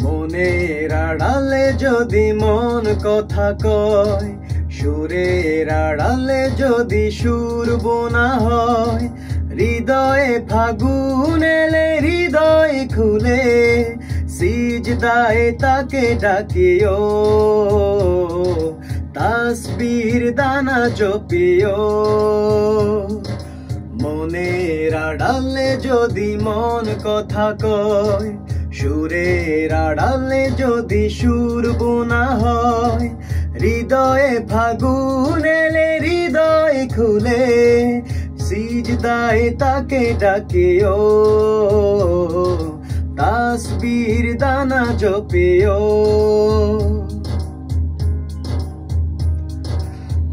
মনের আড়ালে যদি মন কথা কয়, সুরের আড়ালে যদি সুর বোনা হয়, হৃদয়ে ফাগুন এলে হৃদয় খুলে সিজদায় তাকে ডাকিও, তাসবির দানা জপিও। মনের আড়ালে যদি মন কথা কয়, সুরের আড়ালে যদি সুর বোনা হয়, হৃদয়ে ফাগুন এলে হৃদয় খুলে সিজদায় তাকে ডাকিও, তাসবির দানা জপিও।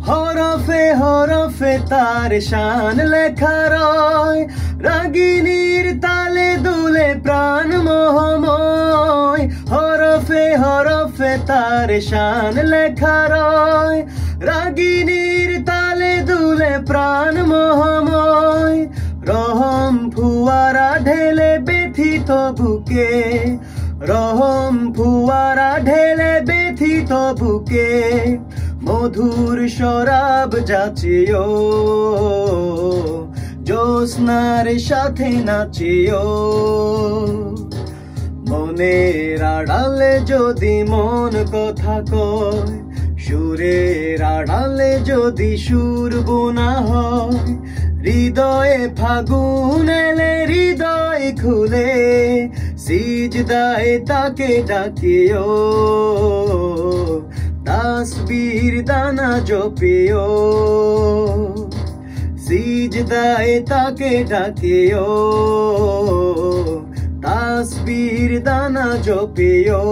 হরফে হরফে তার শান লেখা রয়, রাগিনীর তালে দুলে প্রাণ মোহময়। হরফে হরফে তার শান লেখা রয়, রাগিনীর তালে দুলে প্রাণ মোহময়। রহম ফুয়ারা ঢেলে ব্যথিত বুকে, রহম ফুয়ারা ঢেলে ব্যথিত বুকে, মধুর শরাব যাচিও, জ্যোৎস্নার সাথে নাচিও। মনের আড়ালে যদি মন কথা কয়, সুরের আড়ালে যদি সুর বোনা হয়, হৃদয়ে ফাগুন এলে হৃদয় খুলে সিজদায় তাকে ডাকিও, তাসবির দানা জপিও। সিজদায় তাকে ডাকিও, তাসবির দানা জপিও।